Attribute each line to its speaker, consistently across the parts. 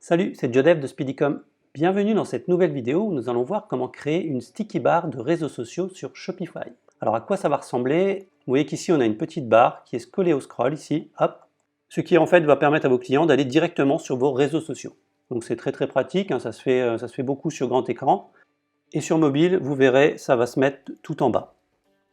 Speaker 1: Salut, c'est Jodev de Speedycom. Bienvenue dans cette nouvelle vidéo où nous allons voir comment créer une sticky bar de réseaux sociaux sur Shopify. Alors à quoi ça va ressembler? Vous voyez qu'ici on a une petite barre qui est collée au scroll ici, hop, ce qui en fait va permettre à vos clients d'aller directement sur vos réseaux sociaux. Donc c'est très pratique, hein, ça se fait beaucoup sur grand écran. Et sur mobile, vous verrez, ça va se mettre tout en bas.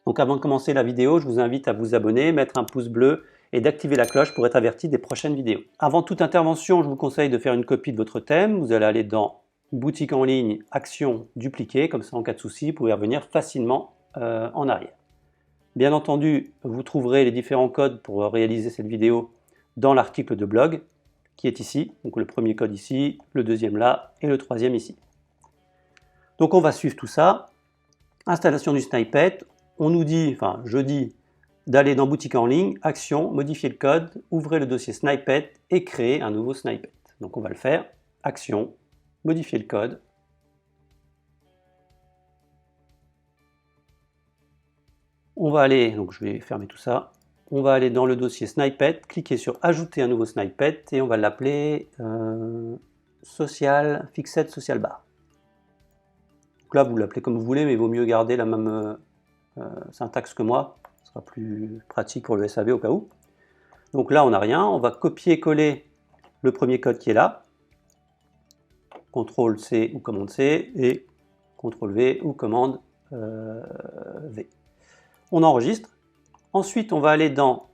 Speaker 1: Donc avant de commencer la vidéo, je vous invite à vous abonner, mettre un pouce bleu et d'activer la cloche pour être averti des prochaines vidéos. Avant toute intervention, je vous conseille de faire une copie de votre thème. Vous allez aller dans boutique en ligne, action, dupliquer, comme ça en cas de souci, vous pouvez revenir facilement en arrière. Bien entendu, vous trouverez les différents codes pour réaliser cette vidéo dans l'article de blog qui est ici. Donc le premier code ici, le deuxième là et le troisième ici. Donc on va suivre tout ça. Installation du snippet. On nous dit, enfin je dis, d'aller dans boutique en ligne, action, modifier le code, ouvrez le dossier snippet et créer un nouveau snippet. Donc on va le faire, action, modifier le code. On va aller, donc je vais fermer tout ça, on va aller dans le dossier snippet, cliquer sur ajouter un nouveau snippet et on va l'appeler social, fixed social bar. Donc là vous l'appelez comme vous voulez, mais il vaut mieux garder la même syntaxe que moi, ce sera plus pratique pour le SAV au cas où. Donc là on n'a rien, on va copier-coller le premier code qui est là, CTRL-C ou commande-C et CTRL-V ou commande V. On enregistre, ensuite on va aller dans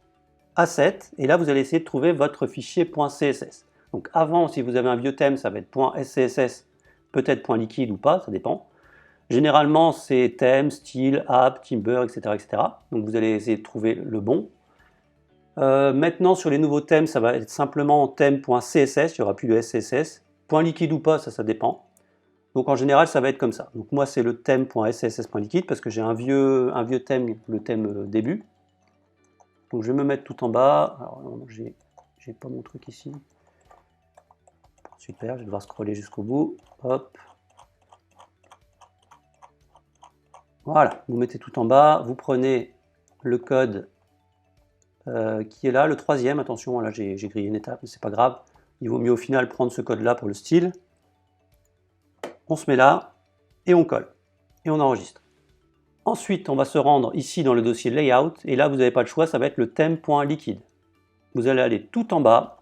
Speaker 1: Asset et là vous allez essayer de trouver votre fichier .css. Donc avant, si vous avez un vieux thème, ça va être .scss, peut-être .liquide ou pas, ça dépend. Généralement, c'est thème, style, app, timber, etc. Donc vous allez essayer de trouver le bon. Maintenant, sur les nouveaux thèmes, ça va être simplement thème.css, il n'y aura plus de SCSS. .liquide ou pas, ça dépend. Donc en général, ça va être comme ça. Donc moi, c'est le thème.sss.liquide parce que j'ai un vieux thème, le thème début. Donc je vais me mettre tout en bas. Alors j'ai pas mon truc ici. Super, je vais devoir scroller jusqu'au bout. Hop. Voilà, vous mettez tout en bas, vous prenez le code qui est là, le troisième, attention, là j'ai grillé une étape, mais c'est pas grave, il vaut mieux au final prendre ce code là pour le style. On se met là, et on colle, et on enregistre. Ensuite, on va se rendre ici dans le dossier layout, et là vous n'avez pas le choix, ça va être le thème.liquide. Vous allez aller tout en bas,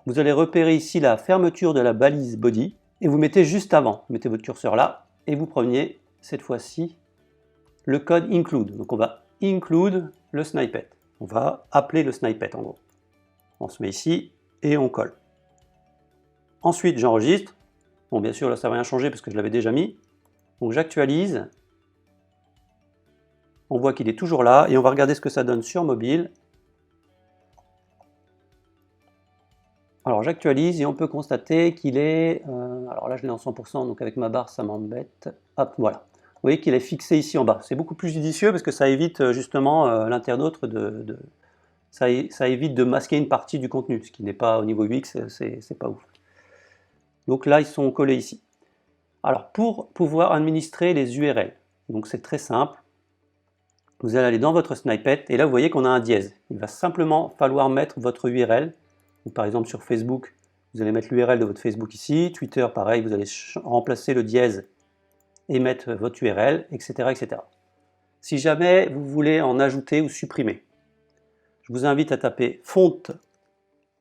Speaker 1: vous allez repérer ici la fermeture de la balise body, et vous mettez juste avant, vous mettez votre curseur là, et vous prenez cette fois-ci le code include. Donc on va include le snippet. On va appeler le snippet en gros. On se met ici et on colle. Ensuite j'enregistre. Bon bien sûr là ça va rien changer parce que je l'avais déjà mis. Donc j'actualise. On voit qu'il est toujours là et on va regarder ce que ça donne sur mobile. Alors j'actualise et on peut constater qu'il est... alors là je l'ai en 100% donc avec ma barre ça m'embête. Hop voilà. Vous voyez qu'il est fixé ici en bas. C'est beaucoup plus judicieux parce que ça évite justement l'internaute ça évite de masquer une partie du contenu, ce qui n'est pas au niveau UX, c'est pas ouf. Donc là, ils sont collés ici. Alors pour pouvoir administrer les URL, donc c'est très simple. Vous allez aller dans votre snippet et là vous voyez qu'on a un dièse. Il va simplement falloir mettre votre URL. Donc, par exemple sur Facebook, vous allez mettre l'URL de votre Facebook ici. Twitter, pareil, vous allez remplacer le dièse et mettre votre URL, etc. Si jamais vous voulez en ajouter ou supprimer, je vous invite à taper font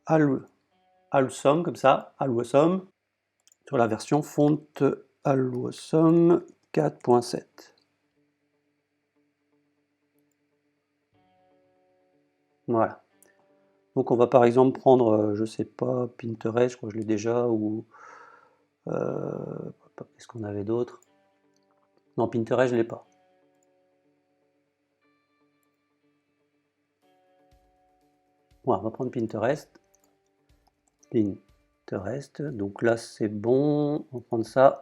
Speaker 1: awesome, comme ça, awesome, sur la version font awesome 4.7. Voilà. Donc on va par exemple prendre, je sais pas, Pinterest, je crois que je l'ai déjà, ou qu'est-ce qu'on avait d'autre? Non, Pinterest je l'ai pas. Voilà, on va prendre Pinterest. Donc là c'est bon, on va prendre ça.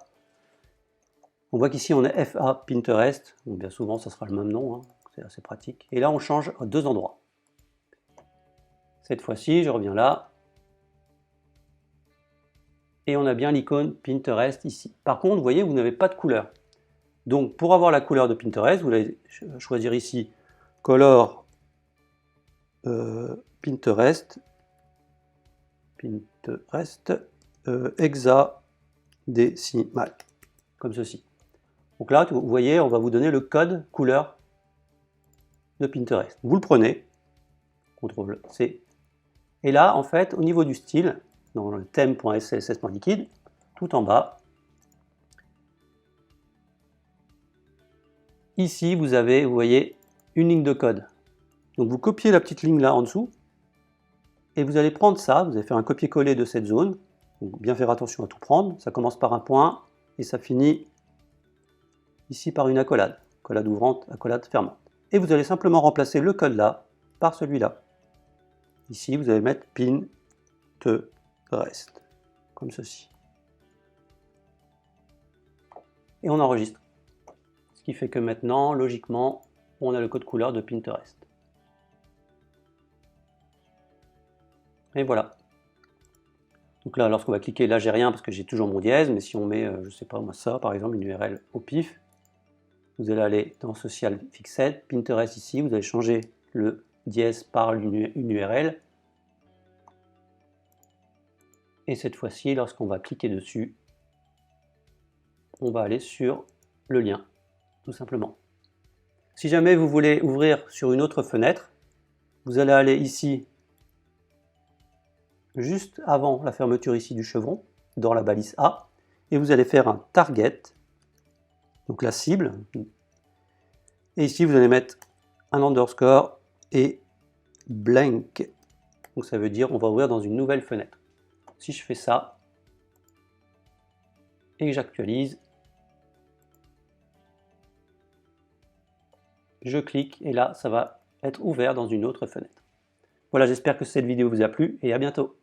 Speaker 1: On voit qu'ici on a FA Pinterest, donc bien souvent ça sera le même nom, hein, c'est assez pratique. Et là on change à deux endroits. Cette fois-ci, je reviens là. Et on a bien l'icône Pinterest ici. Par contre, vous voyez, vous n'avez pas de couleur. Donc pour avoir la couleur de Pinterest, vous allez choisir ici Color Pinterest. hexadécimal, comme ceci. Donc là, vous voyez, on va vous donner le code couleur de Pinterest. Vous le prenez, CTRL-C, et là, en fait, au niveau du style, dans le thème.css.liquide, tout en bas, ici, vous avez, vous voyez, une ligne de code. Donc vous copiez la petite ligne là en dessous, et vous allez prendre ça, vous allez faire un copier-coller de cette zone. Donc bien faire attention à tout prendre, ça commence par un point, et ça finit ici par une accolade. Accolade ouvrante, accolade fermante. Et vous allez simplement remplacer le code là par celui-là. Ici, vous allez mettre Pinterest, comme ceci. Et on enregistre. Ce qui fait que maintenant, logiquement, on a le code couleur de Pinterest. Et voilà. Donc là, lorsqu'on va cliquer, là j'ai rien parce que j'ai toujours mon dièse, mais si on met, je ne sais pas moi, ça par exemple, une URL au pif, vous allez aller dans Social Fixed, Pinterest ici, vous allez changer le dièse par une URL. Et cette fois-ci, lorsqu'on va cliquer dessus, on va aller sur le lien, tout simplement. Si jamais vous voulez ouvrir sur une autre fenêtre, vous allez aller ici, juste avant la fermeture ici du chevron, dans la balise A, et vous allez faire un target, donc la cible, et ici vous allez mettre un underscore et blank, donc ça veut dire on va ouvrir dans une nouvelle fenêtre. Si je fais ça, et que j'actualise, je clique, et là ça va être ouvert dans une autre fenêtre. Voilà, j'espère que cette vidéo vous a plu, et à bientôt.